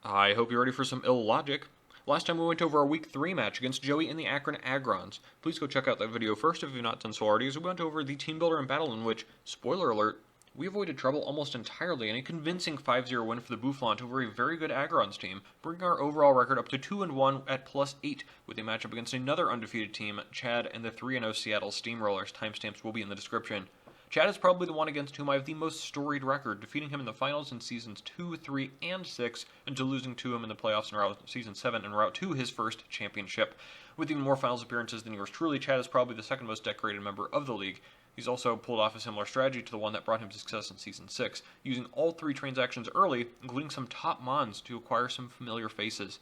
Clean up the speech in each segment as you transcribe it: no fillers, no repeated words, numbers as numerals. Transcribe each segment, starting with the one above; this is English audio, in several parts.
I hope you're ready for some illogic. Last time we went over our Week 3 match against Joey and the Akron Aggrons. Please go check out that video first if you've not done so already, as we went over the Teambuilder and battle in which, spoiler alert, we avoided trouble almost entirely in a convincing 5-0 win for the Boufflant over a very good Agrons team, bringing our overall record up to 2-1 at +8, with a matchup against another undefeated team, Chad and the 3-0 Seattle Steamrollers. Timestamps will be in the description. Chad is probably the one against whom I have the most storied record, defeating him in the finals in seasons 2, 3, and 6, until losing to him in the playoffs in season 7 en route to his first championship. With even more finals appearances than yours truly, Chad is probably the second most decorated member of the league. He's also pulled off a similar strategy to the one that brought him success in season 6, using all 3 transactions early, including some top mons, to acquire some familiar faces.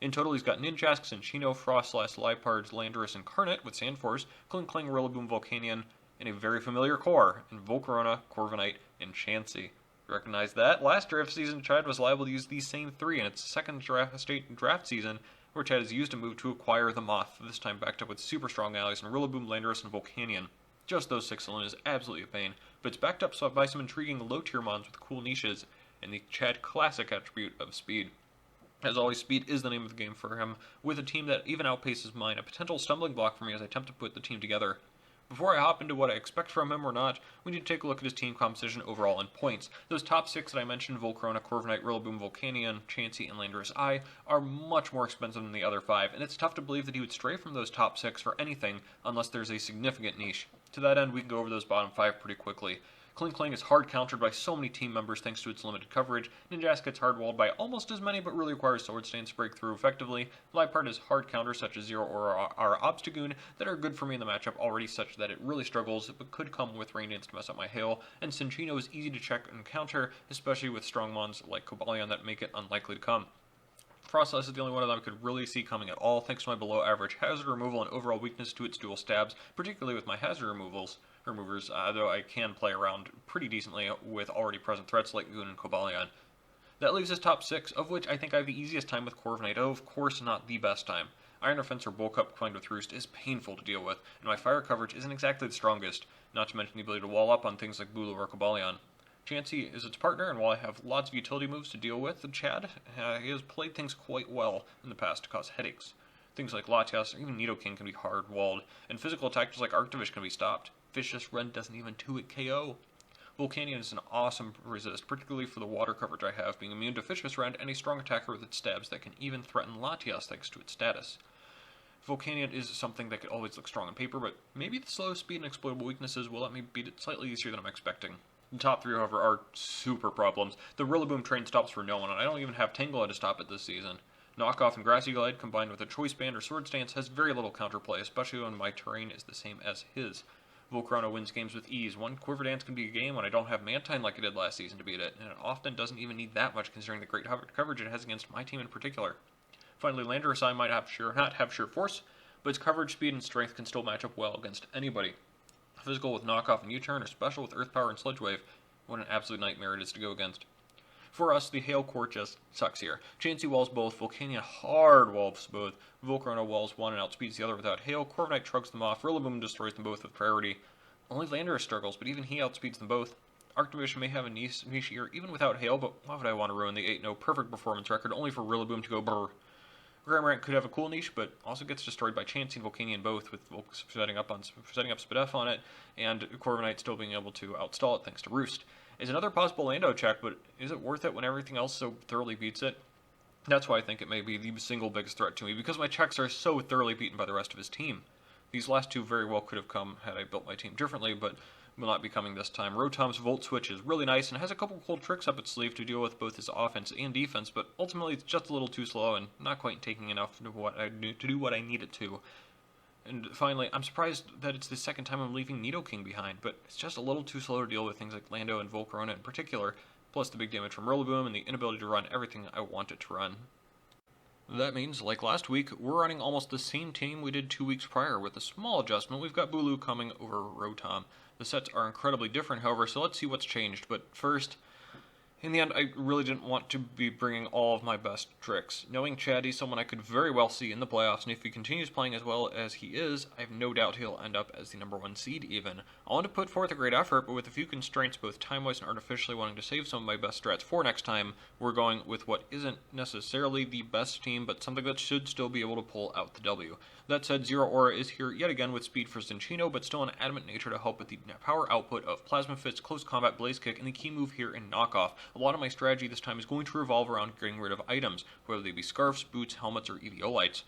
In total, he's got Ninjask, Cinchino, Frostlass, Lipards, Landorus, and Carnet with Sandforce, Klinkling, Rillaboom, Volcanion, and a very familiar core in Volcarona, Corviknight, and Chansey. Recognize that? Last draft season, Chad was liable to use these same 3 in its second draft season, where Chad has used a move to acquire the Moth, this time backed up with super strong allies in Rillaboom, Landorus, and Volcanion. Just those 6 alone is absolutely a pain, but it's backed up by some intriguing low-tier mons with cool niches, and the Chad classic attribute of speed. As always, speed is the name of the game for him, with a team that even outpaces mine, a potential stumbling block for me as I attempt to put the team together. Before I hop into what I expect from him or not, we need to take a look at his team composition overall in points. Those top 6 that I mentioned, Volcarona, Corviknight, Rillaboom, Volcanion, Chansey, and Landorus I, are much more expensive than the other 5, and it's tough to believe that he would stray from those top 6 for anything unless there's a significant niche. To that end, we can go over those bottom 5 pretty quickly. Klinkling is hard countered by so many team members thanks to its limited coverage. Ninjask gets hard walled by almost as many but really requires Sword Stance to break through effectively. Lipard is hard counters such as Zero or our Obstagoon that are good for me in the matchup already such that it really struggles but could come with Rain Dance to mess up my hail. And Cinchino is easy to check and counter, especially with strong mons like Cobalion that make it unlikely to come. Frostlass is the only one of them I could really see coming at all, thanks to my below average hazard removal and overall weakness to its dual stabs, particularly with my hazard removers, though I can play around pretty decently with already present threats like Goon and Cobalion. That leaves his top 6, of which I think I have the easiest time with Corviknight, though of course not the best time. Iron Defense or Bulk Up combined with Roost is painful to deal with, and my fire coverage isn't exactly the strongest, not to mention the ability to wall up on things like Bulu or Cobalion. Chansey is its partner, and while I have lots of utility moves to deal with, Chad he has played things quite well in the past to cause headaches. Things like Latias or even Nidoking can be hard-walled, and physical attackers like Arctivish can be stopped. Vicious Rend doesn't even 2-hit KO. Volcanion is an awesome resist, particularly for the water coverage I have, being immune to Vicious Rend and a strong attacker with its stabs that can even threaten Latias thanks to its status. Volcanion is something that could always look strong on paper, but maybe the slow speed and exploitable weaknesses will let me beat it slightly easier than I'm expecting. The top 3, however, are super problems. The Rillaboom train stops for no one, and I don't even have Tangela to stop it this season. Knockoff and Grassy Glide combined with a Choice Band or Sword Stance has very little counterplay, especially when my terrain is the same as his. Volcarona wins games with ease. One Quiver Dance can be a game when I don't have Mantine like I did last season to beat it, and it often doesn't even need that much considering the great coverage it has against my team in particular. Finally, Landorus I might not have sheer force, but its coverage, speed, and strength can still match up well against anybody. Physical with Knockoff and U-Turn, or Special with Earth Power and Sludge Wave. What an absolute nightmare it is to go against. For us, the Hail Core just sucks here. Chansey walls both, Volcanion hard walls both, Volcarona walls one and outspeeds the other without Hail, Corviknight shrugs them off, Rillaboom destroys them both with priority. Only Landorus struggles, but even he outspeeds them both. Arctivish may have a niche here even without Hail, but why would I want to ruin the 8-0 perfect performance record only for Rillaboom to go brr? Grammarant could have a cool niche, but also gets destroyed by Chansey and Volcanion both, with Volks setting up Spadef on it, and Corviknight still being able to outstall it thanks to Roost. Is another possible Lando check, but is it worth it when everything else so thoroughly beats it? That's why I think it may be the single biggest threat to me, because my checks are so thoroughly beaten by the rest of his team. These last 2 very well could have come had I built my team differently, but will not be coming this time. Rotom's Volt Switch is really nice and has a couple cool tricks up its sleeve to deal with both his offense and defense, but ultimately it's just a little too slow and not quite taking enough to do what I need it to. And finally, I'm surprised that it's the second time I'm leaving Nidoking behind, but it's just a little too slow to deal with things like Lando and Volcarona in particular, plus the big damage from Rillaboom and the inability to run everything I want it to run. That means, like last week, we're running almost the same team we did 2 weeks prior. With a small adjustment, we've got Bulu coming over Rotom. The sets are incredibly different, however, so let's see what's changed. But first, In the end, I really didn't want to be bringing all of my best tricks. Knowing Chad, he's someone I could very well see in the playoffs, and if he continues playing as well as he is, I have no doubt he'll end up as the #1 seed even. I want to put forth a great effort, but with a few constraints, both time-wise and artificially wanting to save some of my best strats for next time, we're going with what isn't necessarily the best team, but something that should still be able to pull out the W. That said, Zero Aura is here yet again with speed for Zinchino, but still an adamant nature to help with the power output of Plasma Fist, Close Combat, Blaze Kick, and the key move here in Knockoff. A lot of my strategy this time is going to revolve around getting rid of items, whether they be scarves, boots, helmets, or EVO-lights.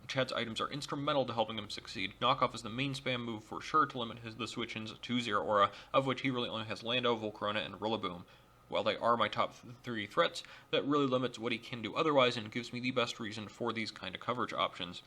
Chad's items are instrumental to helping him succeed. Knockoff is the main spam move for sure to limit the switch-ins to Zero Aura, of which he really only has Lando, Volcarona, and Rillaboom. While they are my top 3 threats, that really limits what he can do otherwise and gives me the best reason for these kind of coverage options.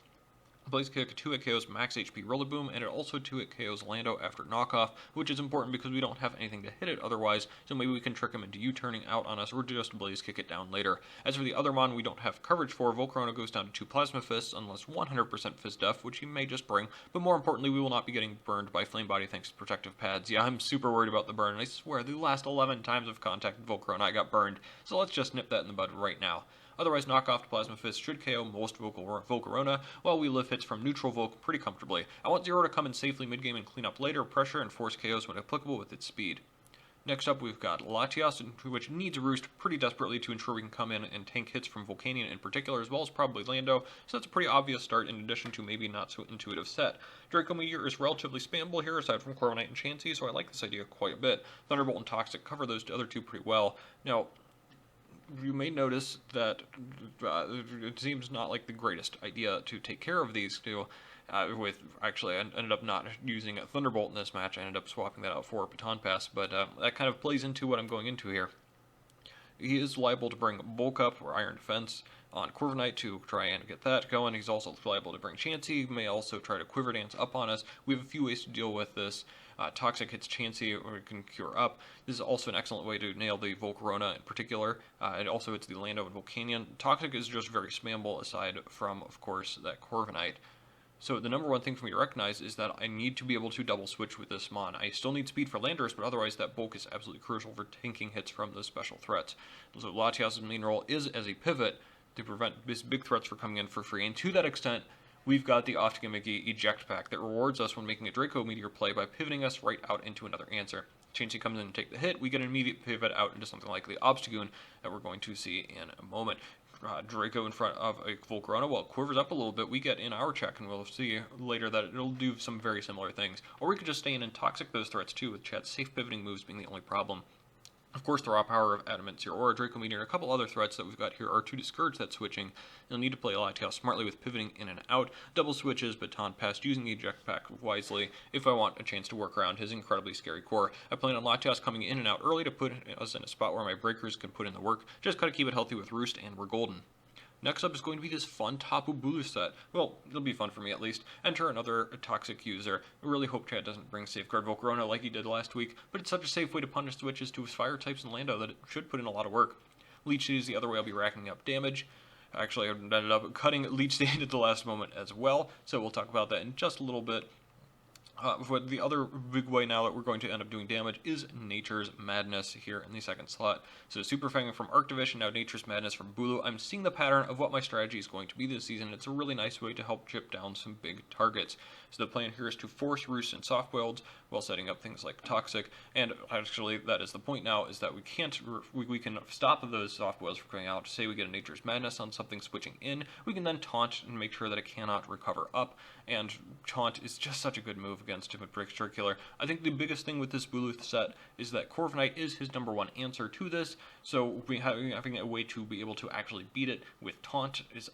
Blaze Kick 2-hit KOs max HP Rillaboom, and it also 2-hit KOs Lando after Knockoff, which is important because we don't have anything to hit it otherwise, so maybe we can trick him into U-turning out on us or just Blaze Kick it down later. As for the other mon we don't have coverage for, Volcarona goes down to 2 Plasma Fists unless 100% Fist Def, which he may just bring, but more importantly we will not be getting burned by Flame Body thanks to Protective Pads. Yeah, I'm super worried about the burn, and I swear the last 11 times I've contacted Volcarona I got burned, so let's just nip that in the bud right now. Otherwise, Knockoff to Plasma Fist should KO most Volcarona, while we live hits from neutral Volc pretty comfortably. I want Zero to come in safely mid-game and clean up later, pressure, and force KOs when applicable with its speed. Next up, we've got Latias, which needs a roost pretty desperately to ensure we can come in and tank hits from Volcanion in particular, as well as probably Lando, so that's a pretty obvious start in addition to maybe not so intuitive set. Draco Meteor is relatively spammable here, aside from Corviknight and Chansey, so I like this idea quite a bit. Thunderbolt and Toxic cover those other two pretty well. Now, you may notice that it seems not like the greatest idea to take care of these two. Actually, I ended up not using a Thunderbolt in this match. I ended up swapping that out for a Baton Pass, but that kind of plays into what I'm going into here. He is liable to bring Bulk Up or Iron Defense on Corviknight to try and get that going. He's also liable to bring Chansey. He may also try to Quiver Dance up on us. We have a few ways to deal with this. Toxic hits Chansey, or it can cure up. This is also an excellent way to nail the Volcarona in particular. It also hits the Lando and Volcanion. Toxic is just very spammable aside from, of course, that Corviknight. So the #1 thing for me to recognize is that I need to be able to double switch with this mon. I still need speed for Landorus, but otherwise that bulk is absolutely crucial for tanking hits from those special threats. So Latias' main role is as a pivot to prevent these big threats from coming in for free, and to that extent, we've got the off-gimmicky Eject Pack that rewards us when making a Draco Meteor play by pivoting us right out into another answer. Chansey comes in and take the hit, we get an immediate pivot out into something like the Obstagoon that we're going to see in a moment. Draco in front of a Volcarona, while it quivers up a little bit, we get in our check, and we'll see later that it'll do some very similar things. Or we could just stay in and Toxic those threats too, with Chad's safe pivoting moves being the only problem. Of course, the raw power of Adamant, Zero Aura, Draco Meteor, and a couple other threats that we've got here are to discourage that switching. You'll need to play Latias smartly with pivoting in and out, double switches, Baton Pass, using the Eject Pack wisely if I want a chance to work around his incredibly scary core. I plan on Latias coming in and out early to put us in a spot where my breakers can put in the work. Just gotta keep it healthy with Roost, and we're golden. Next up is going to be this fun Tapu Bulu set. Well, it'll be fun for me at least. Enter another Toxic user. I really hope Chad doesn't bring Safeguard Volcarona like he did last week, but it's such a safe way to punish switches to his fire types and Lando that it should put in a lot of work. Leech Seed is the other way I'll be racking up damage. Actually, I ended up cutting Leech Seed at the last moment as well, so we'll talk about that in just a little bit. But the other big way now that we're going to end up doing damage is Nature's Madness here in the second slot. So Super Fang from Arctivision, now Nature's Madness from Bulu. I'm seeing the pattern of what my strategy is going to be this season. It's a really nice way to help chip down some big targets. So the plan here is to force Roost and soft builds while setting up things like Toxic. And actually, that is the point now, is that we can stop those soft builds from coming out. Say we get a Nature's Madness on something switching in, we can then taunt and make sure that it cannot recover up. And Taunt is just such a good move against him with Brick Circular. I think the biggest thing with this Bulu set is that Corviknight is his #1 answer to this, so having a way to be able to actually beat it with Taunt is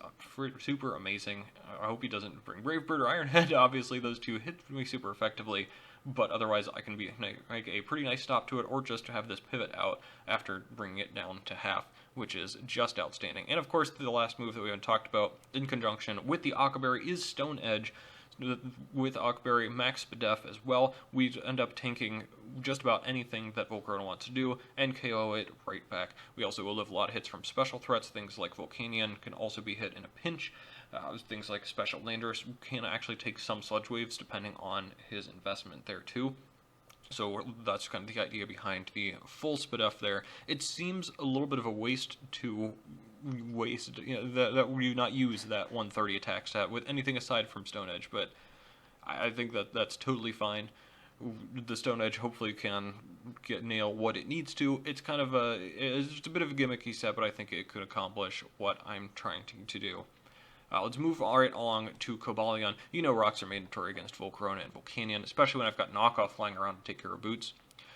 super amazing. I hope he doesn't bring Bravebird or Ironhead. Obviously, those two hit me super effectively, but otherwise I can make a pretty nice stop to it, or just to have this pivot out after bringing it down to half, which is just outstanding. And of course, the last move that we haven't talked about in conjunction with the Akaberry is Stone Edge. With Akaberry max def as well, we end up tanking just about anything that Volcarona wants to do and KO it right back. We also will live a lot of hits from special threats. Things like Volcanion can also be hit in a pinch. Things like Special Landorus can actually take some Sludge Waves depending on his investment there too. So that's kind of the idea behind the full SPDF there. It seems a little bit of a waste to waste, that we not use that 130 attack stat with anything aside from Stone Edge, but I think that that's totally fine. The Stone Edge hopefully can nail what it needs to. It's kind of it's just a bit of a gimmicky set, but I think it could accomplish what I'm trying to do. Let's move right along to Cobalion. You know rocks are mandatory against Volcarona and Volcanion, especially when I've got knockoff flying around to take care of boots.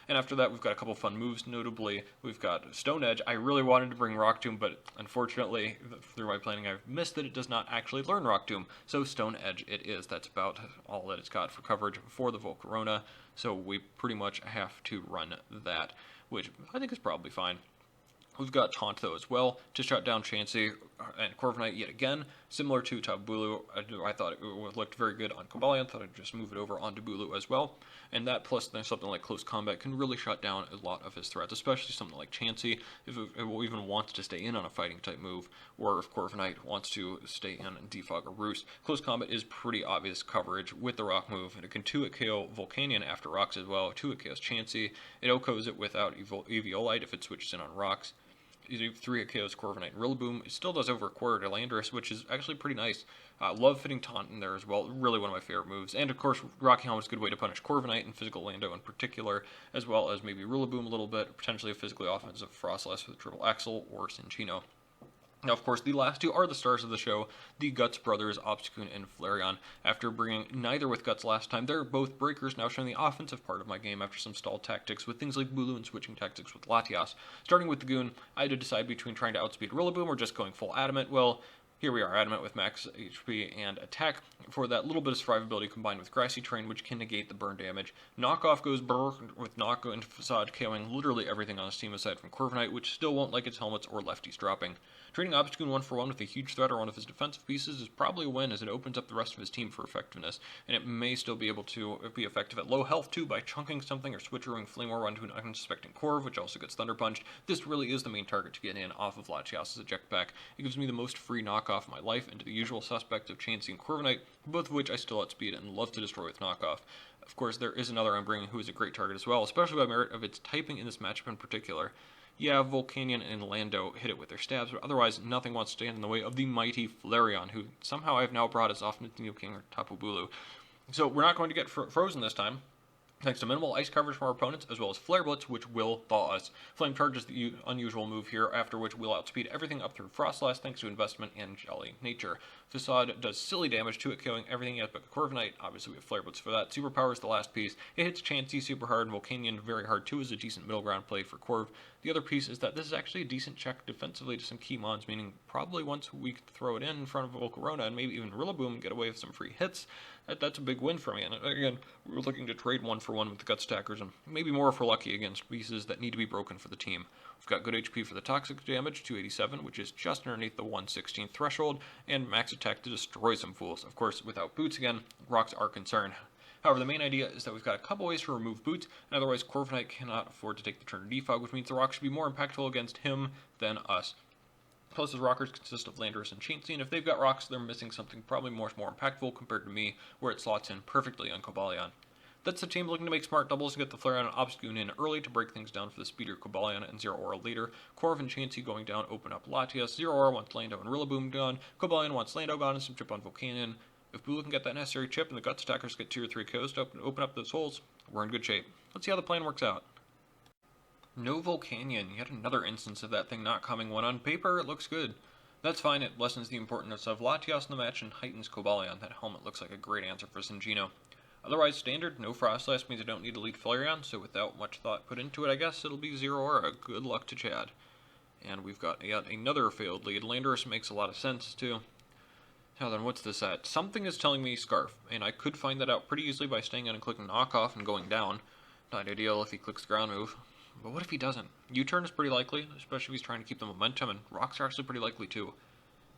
And after that, we've got a couple fun moves. Notably, we've got Stone Edge. I really wanted to bring Rock Tomb, but unfortunately, through my planning, I've missed that it does not actually learn Rock Tomb. So Stone Edge it is. That's about all that it's got for coverage for the Volcarona. So we pretty much have to run that, which I think is probably fine. We've got Taunt, though, as well, to shut down Chansey and Corviknight yet again. Similar to Tabulu, I thought it looked very good on Cobalion. Thought I'd just move it over onto Bulu as well. And that plus something like Close Combat can really shut down a lot of his threats, especially something like Chansey, if it even wants to stay in on a fighting-type move, or if Corviknight wants to stay in and defog a Roost. Close Combat is pretty obvious coverage with the Rock move, and it can 2-hit KO Volcanion after Rocks as well, 2-hit KOs Chansey. It OHKOs it without Eviolite if it switches in on Rocks. 3-hit KOs Corviknight and Rillaboom. It still does over a quarter to Landorus, which is actually pretty nice. Love fitting Taunt in there as well. Really one of my favorite moves. And of course, Rocky Helm is a good way to punish Corviknight and Physical Lando in particular, as well as maybe Rillaboom a little bit, potentially a physically offensive Frostlass with Triple Axle or Cinccino. Now, of course, the last two are the stars of the show, the Guts brothers, Obstagoon and Flareon. After bringing neither with Guts last time, they're both breakers, now showing the offensive part of my game after some stalled tactics with things like Bulu and switching tactics with Latias. Starting with the Goon, I had to decide between trying to outspeed Rillaboom or just going full Adamant. Well, here we are, Adamant with max HP and attack for that little bit of survivability combined with Grassy Terrain, which can negate the burn damage. Knockoff goes Burr with Knock and Facade KOing literally everything on his team aside from Corviknight, which still won't like its helmets or lefties dropping. Trading Obstagoon 1-for-1 with a huge threat or one of his defensive pieces is probably a win, as it opens up the rest of his team for effectiveness, and it may still be able to be effective at low health too by chunking something or switchering Flamewar onto an unsuspecting Corv, which also gets Thunder Punched. This really is the main target to get in off of Latias' eject pack. It gives me the most free knockoff of my life into the usual suspects of Chansey and Corviknight, both of which I still outspeed and love to destroy with knockoff. Of course, there is another I'm bringing who is a great target as well, especially by merit of its typing in this matchup in particular. Yeah, Volcanion and Lando hit it with their stabs, but otherwise nothing wants to stand in the way of the mighty Flareon, who somehow I've now brought as often as Neo King or Tapu Bulu. So we're not going to get frozen this time, thanks to minimal ice coverage from our opponents, as well as Flare Blitz, which will thaw us. Flame Charge is the unusual move here, after which we'll outspeed everything up through Frostlass thanks to investment and Jolly Nature. Facade does silly damage to it, killing everything else but Corviknight. Obviously we have Flare Blitz for that. Superpower is the last piece. It hits Chansey super hard, and Volcanion very hard too, is a decent middle ground play for Corv. The other piece is that this is actually a decent check defensively to some key mons, meaning probably once we throw it in front of Volcarona and maybe even Rillaboom and get away with some free hits, that's a big win for me. And again, we're looking to trade 1-for-1 with the Gut Stackers, and maybe more if we're lucky against pieces that need to be broken for the team. We've got good HP for the toxic damage, 287, which is just underneath the 116 threshold, and max attack to destroy some fools. Of course, without boots again, rocks are concerned. However, the main idea is that we've got a couple ways to remove boots, and otherwise Corviknight cannot afford to take the turn to defog, which means the rock should be more impactful against him than us. Plus, his rockers consist of Landorus and Chansey, and if they've got rocks, they're missing something probably more impactful compared to me, where it slots in perfectly on Cobalion. That's the team looking to make smart doubles to get the Flareon and Obstagoon in early to break things down for the speedier Cobalion and Zero Aura later. Corv and Chansey going down open up Latias. Zero Aura wants Lando and Rillaboom gone. Cobalion wants Lando gone and some chip on Volcanion. If Bulu can get that necessary chip and the Gut Stackers get 2 or 3 KOs to open up those holes, we're in good shape. Let's see how the plan works out. No Volcanion, yet another instance of that thing not coming when on paper it looks good. That's fine, it lessens the importance of Latias in the match and heightens Cobalion. That helmet looks like a great answer for Cinccino. Otherwise, standard, no Frostlass means I don't need to lead Flareon, so without much thought put into it, I guess it'll be Zero Aura. Good luck to Chad. And we've got yet another failed lead. Landorus makes a lot of sense, too. Now then, what's this at? Something is telling me Scarf, and I could find that out pretty easily by staying in and clicking Knockoff and going down. Not ideal if he clicks the ground move. But what if he doesn't? U-turn is pretty likely, especially if he's trying to keep the momentum, and Rocks are actually pretty likely, too.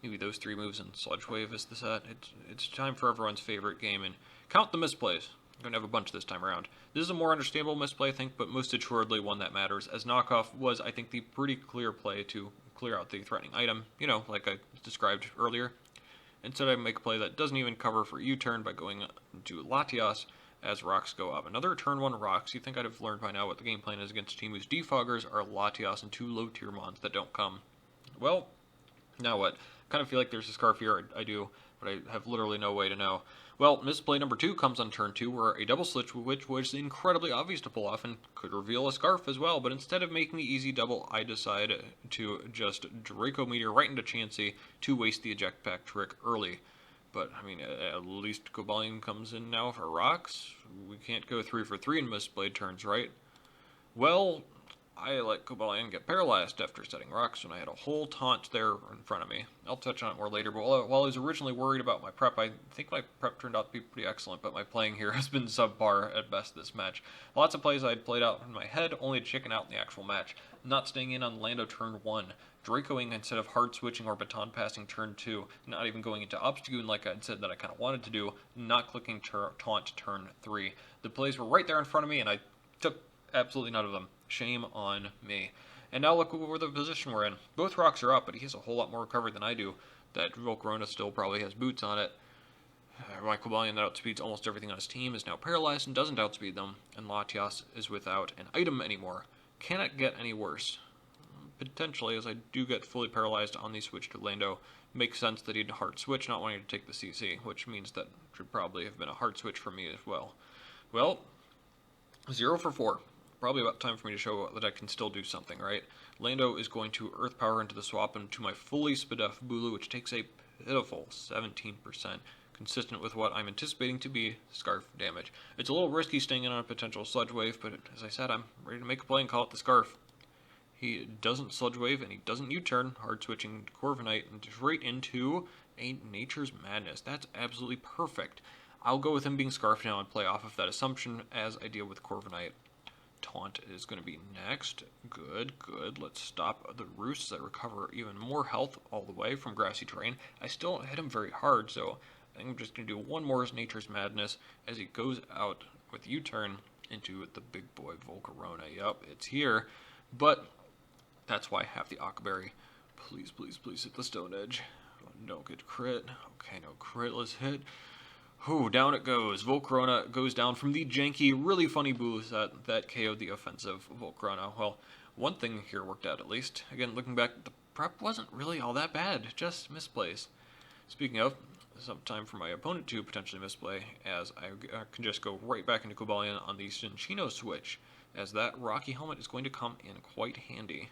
Maybe those 3 moves and Sludge Wave is the set. It's time for everyone's favorite game, and count the misplays. I'm going to have a bunch this time around. This is a more understandable misplay, I think, but most assuredly one that matters, as Knockoff was, I think, the pretty clear play to clear out the threatening item, you know, like I described earlier. Instead, I make a play that doesn't even cover for U-turn by going to Latias, as rocks go up. Another turn 1 rocks. You'd think I'd have learned by now what the game plan is against a team whose defoggers are Latias and 2 low tier mons that don't come. Well, now what? I kind of feel like there's a scarf here. I do, but I have literally no way to know. Well, misplay number 2 comes on turn 2, where a double switch, which was incredibly obvious to pull off and could reveal a scarf as well, but instead of making the easy double, I decide to just Draco Meteor right into Chansey to waste the eject pack trick early. But, I mean, at least Cobalion comes in now for rocks. We can't go 3 for 3 in misplay turns, right? Well, I let Cobalion get paralyzed after setting rocks when I had a whole taunt there in front of me. I'll touch on it more later, but while I was originally worried about my prep, I think my prep turned out to be pretty excellent, but my playing here has been subpar at best this match. Lots of plays I had played out in my head, only to chicken out in the actual match. Not staying in on Lando turn 1, Dracoing instead of hard switching or baton passing turn 2, not even going into Obstagoon like I had said that I kind of wanted to do, not clicking taunt turn 3. The plays were right there in front of me, and I took absolutely none of them. Shame on me. And now look over the position we're in. Both rocks are up, but he has a whole lot more recovery than I do. That Volcarona still probably has boots on it. My Cobalion that outspeeds almost everything on his team is now paralyzed and doesn't outspeed them, and Latias is without an item anymore. Can it get any worse? Potentially, as I do get fully paralyzed on the switch to Lando. Makes sense that he'd hard switch, not wanting to take the CC, which means that should probably have been a hard switch for me as well. Well, 0 for 4. Probably about time for me to show that I can still do something, right? Lando is going to Earth Power into the swap into my fully Spadef Bulu, which takes a pitiful 17%, consistent with what I'm anticipating to be Scarf damage. It's a little risky staying in on a potential Sludge Wave, but as I said, I'm ready to make a play and call it the Scarf. He doesn't Sludge Wave, and he doesn't U-turn, hard switching Corviknight and straight into a Nature's Madness. That's absolutely perfect. I'll go with him being Scarf now and play off of that assumption as I deal with Corviknight. Taunt is going to be next. Good. Let's stop the roosts. I recover even more health all the way from grassy terrain. I still hit him very hard, so I think I'm just going to do one more as Nature's Madness as he goes out with U-turn into the big boy Volcarona. Yup, it's here, but that's why I have the Aquaberry. Please hit the Stone Edge. Don't get crit. Okay, no crit. Let's hit. Ooh, down it goes. Volcarona goes down from the janky, really funny Bulu set that KO'd the offensive Volcarona. Well, one thing here worked out at least. Again, looking back, the prep wasn't really all that bad, just misplays. Speaking of, some time for my opponent to potentially misplay, as I can just go right back into Cobalion on the Cinccino switch, as that Rocky Helmet is going to come in quite handy.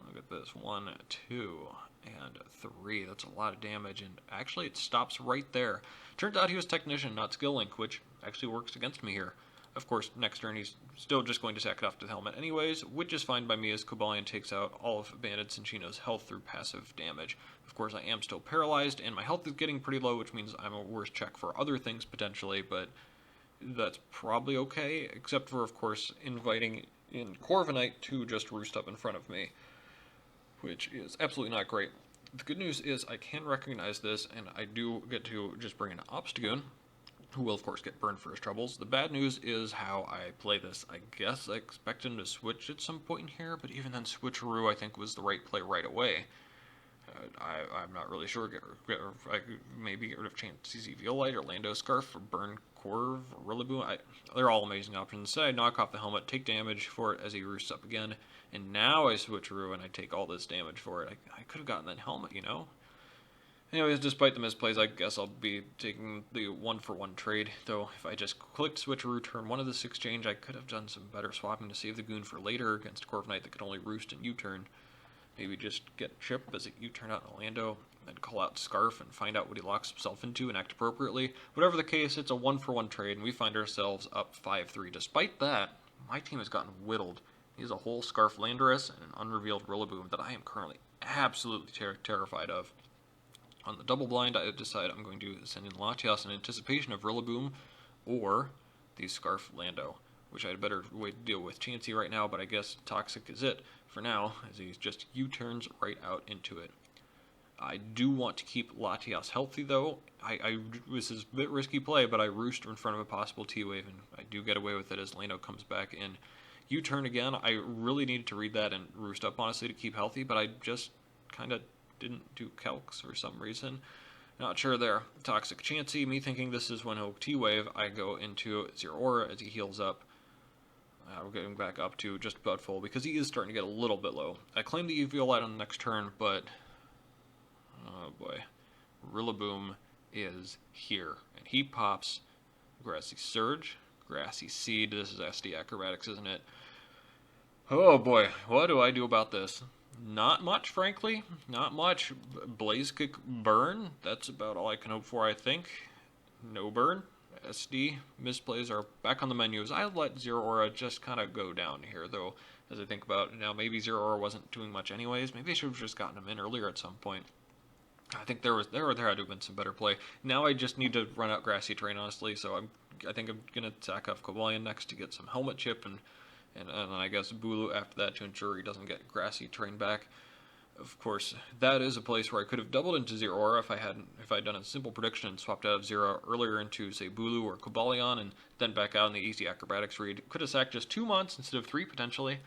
Look at this. 1, 2, and 3. That's a lot of damage, and actually it stops right there. Turns out he was Technician, not Skill Link, which actually works against me here. Of course, next turn he's still just going to sack it off to the helmet anyways, which is fine by me as Cobalion takes out all of Bandit Cinccino's health through passive damage. Of course, I am still paralyzed, and my health is getting pretty low, which means I'm a worse check for other things potentially, but that's probably okay, except for, of course, inviting in Corviknight to just roost up in front of me, which is absolutely not great. The good news is I can recognize this, and I do get to just bring in Obstagoon, who will of course get burned for his troubles. The bad news is how I play this. I guess I expect him to switch at some point in here, but even then Switcheroo I think was the right play right away. I'm not really sure. I maybe get rid of CC Violite or Lando Scarf or Burn Corv or Rillaboom. They're all amazing options. So I knock off the helmet, take damage for it as he roosts up again, and now I Switcheroo and I take all this damage for it. I could have gotten that helmet, you know? Anyways, despite the misplays, I guess I'll be taking the 1-for-1 trade, though if I just clicked Switcheroo turn 1 of this exchange, I could have done some better swapping to save the Goon for later against Corviknight that could only roost and U-turn. Maybe just get Chip as a U-turn out in Orlando, then call out Scarf and find out what he locks himself into and act appropriately. Whatever the case, it's a 1-for-1 trade, and we find ourselves up 5-3. Despite that, my team has gotten whittled. He has a whole Scarf Landorus and an unrevealed Rillaboom that I am currently absolutely terrified of. On the double blind, I decide I'm going to send in Latias in anticipation of Rillaboom or the Scarf Lando, which I had a better way to deal with Chansey right now, but I guess Toxic is it for now, as he just U-turns right out into it. I do want to keep Latias healthy, though. This is a bit risky play, but I roost in front of a possible T-Wave, and I do get away with it as Lando comes back in. U-turn again. I really needed to read that and roost up, honestly, to keep healthy, but I just kind of didn't do calcs for some reason. Not sure there. Toxic Chansey, me thinking this is when he'll T-Wave, I go into Zero Aura as he heals up. We're getting back up to just about full because he is starting to get a little bit low. I claim the EV light on the next turn, but oh boy, Rillaboom is here, and he pops Grassy Surge, Grassy Seed. This is SD Acrobatics, isn't it? Oh boy, what do I do about this? Not much, frankly. Not much. Blaze Kick Burn. That's about all I can hope for, I think. No burn. SD misplays are back on the menus. I let Zero Aura just kind of go down here, though, as I think about it now. Maybe Zero Aura wasn't doing much anyways. Maybe I should have just gotten him in earlier at some point. I think there had to have been some better play. Now I just need to run out Grassy Terrain, honestly, so I think I'm going to sack off Cobalion next to get some Helmet Chip, and I guess Bulu after that to ensure he doesn't get Grassy Terrain back. Of course, that is a place where I could have doubled into Zero Aura if I'd done a simple prediction and swapped out of Zero earlier into, say, Bulu or Cobalion, and then back out in the easy Acrobatics read. Could have sacked just 2 months instead of 3, potentially.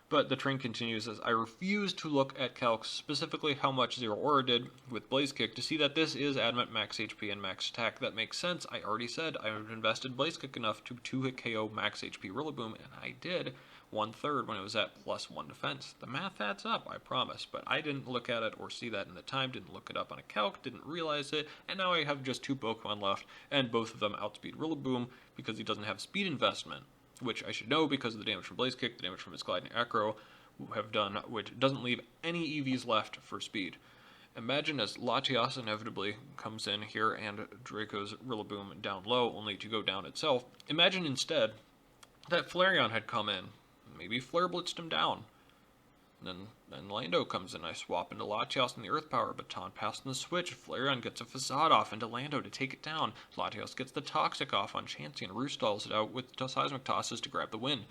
But the train continues as I refuse to look at calcs, specifically how much Zero Aura did with Blaze Kick, to see that this is Adamant max HP and max attack. That makes sense. I already said I would have invested Blaze Kick enough to 2-hit KO max HP Rillaboom, and I did. 1/3 when it was at +1 defense. The math adds up, I promise, but I didn't look at it or see that in the time, didn't look it up on a calc, didn't realize it, and now I have just 2 Pokemon left, and both of them outspeed Rillaboom because he doesn't have speed investment, which I should know because of the damage from Blaze Kick, the damage from his Gliding Acro have done, which doesn't leave any EVs left for speed. Imagine as Latias inevitably comes in here and Draco's Rillaboom down low, only to go down itself. Imagine instead that Flareon had come in. Maybe Flare blitzed him down. Then Lando comes in. I swap into Latios and the Earth Power. Baton pass on the switch. Flareon gets a Facade off into Lando to take it down. Latios gets the Toxic off on Chansey and Roost stalls it out with Seismic Tosses to grab the win.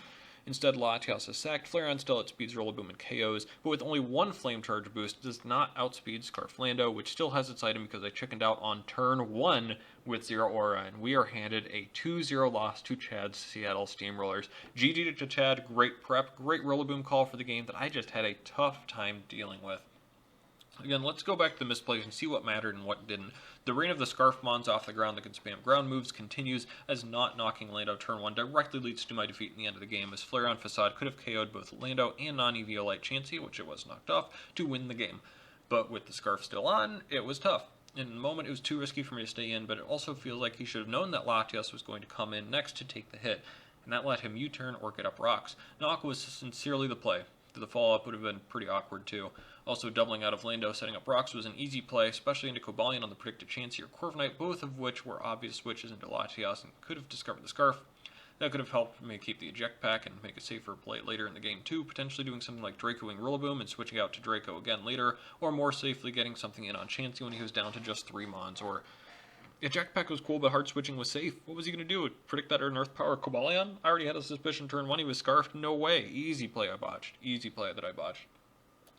Instead, Latios is sacked. Flareon still outspeeds Rillaboom and KOs, but with only 1 Flame Charge boost, does not outspeed Scarf Lando, which still has its item because I chickened out on turn 1 with Zero Aura, and we are handed a 2-0 loss to Chad's Seattle Steamrollers. GG to Chad, great prep, great Rillaboom call for the game that I just had a tough time dealing with. Again, let's go back to the misplays and see what mattered and what didn't. The reign of the Scarf Mons off the ground that can spam ground moves continues, as not knocking Lando turn 1 directly leads to my defeat in the end of the game, as Flareon Facade could have KO'd both Lando and non-EVO-Light Chansey, which it was knocked off, to win the game. But with the Scarf still on, it was tough. In the moment, it was too risky for me to stay in, but it also feels like he should have known that Latias was going to come in next to take the hit, and that let him U-turn or get up rocks. Knock was sincerely the play. The follow-up would have been pretty awkward too. Also, doubling out of Lando setting up rocks was an easy play, especially into Cobalion on the predicted Chansey or Corviknight, both of which were obvious switches into Latias and could have discovered the Scarf. That could have helped me keep the eject pack and make a safer play later in the game too, potentially doing something like Dracoing Rillaboom and switching out to Draco again later, or more safely getting something in on Chansey when he was down to just 3 Mons, or eject pack was cool, but hard switching was safe. What was he going to do? Predict that an Earth Power Cobalion? I already had a suspicion turn 1 he was Scarfed. No way. Easy play I botched. Easy play that I botched.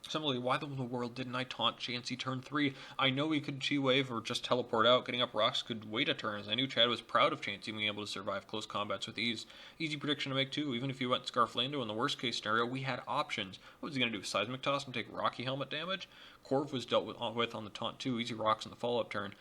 Similarly, why in the world didn't I taunt Chansey turn 3? I know he could Chi-Wave or just teleport out. Getting up rocks could wait a turn, as I knew Chad was proud of Chansey being able to survive close combats with ease. Easy prediction to make too. Even if you went Scarf Lando in the worst case scenario, we had options. What was he going to do? Seismic Toss and take Rocky Helmet damage? Corv was dealt with on the taunt too. Easy rocks in the follow-up turn.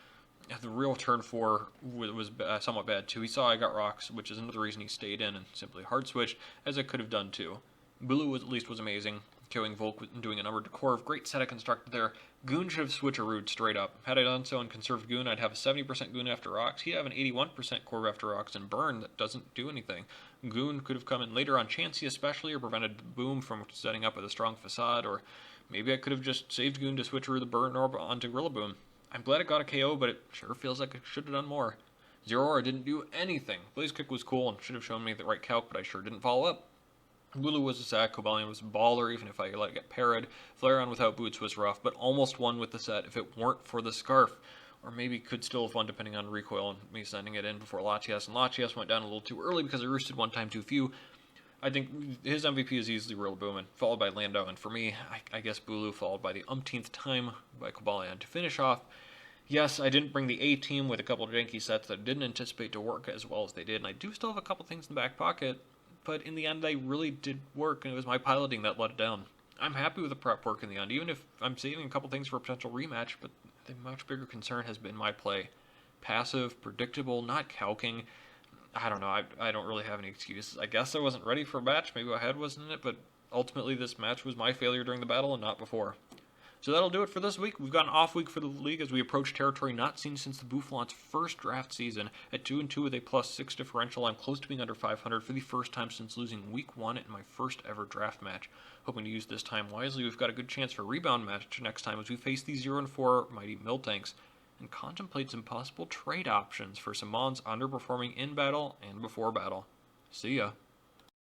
The real turn 4 was somewhat bad too. He saw I got rocks, which is another reason he stayed in and simply hard switched, as I could have done too. Bulu at least was amazing. Killing Volk and doing a number to Corv. Great set I constructed there. Goon should have switcherooed straight up. Had I done so and conserved Goon, I'd have a 70% Goon after rocks. He'd have an 81% Corv after rocks and Burn that doesn't do anything. Goon could have come in later on Chansey especially, or prevented Boom from setting up with a strong Facade, or maybe I could have just saved Goon to switcheroo the Burn Orb onto Rillaboom. I'm glad it got a KO, but it sure feels like I should have done more. Zero Aura didn't do anything. Blaze Kick was cool and should have shown me the right calc, but I sure didn't follow up. Lulu was a sack, Cobalion was a baller, even if I let it get parried. Flareon without boots was rough, but almost won with the set if it weren't for the Scarf. Or maybe could still have won depending on recoil and me sending it in before Latias. And Latias went down a little too early because I roosted 1 time too few. I think his MVP is easily Rillaboom, and followed by Lando. And for me, I guess Bulu, followed by the umpteenth time by Cobalion to finish off. Yes, I didn't bring the A-team with a couple of janky sets that I didn't anticipate to work as well as they did. And I do still have a couple things in the back pocket. But in the end, they really did work, and it was my piloting that let it down. I'm happy with the prep work in the end, even if I'm saving a couple things for a potential rematch, but the much bigger concern has been my play. Passive, predictable, not calking. I don't know, I don't really have any excuses. I guess I wasn't ready for a match, maybe my head wasn't in it, but ultimately this match was my failure during the battle and not before. So that'll do it for this week. We've got an off week for the league as we approach territory not seen since the Bouffalant's first draft season. At 2-2 with a +6 differential, I'm close to being under 500 for the first time since losing week 1 in my first ever draft match. Hoping to use this time wisely, we've got a good chance for a rebound match next time as we face the 0-4 mighty Miltanks and contemplate some possible trade options for some Mons underperforming in battle and before battle. See ya.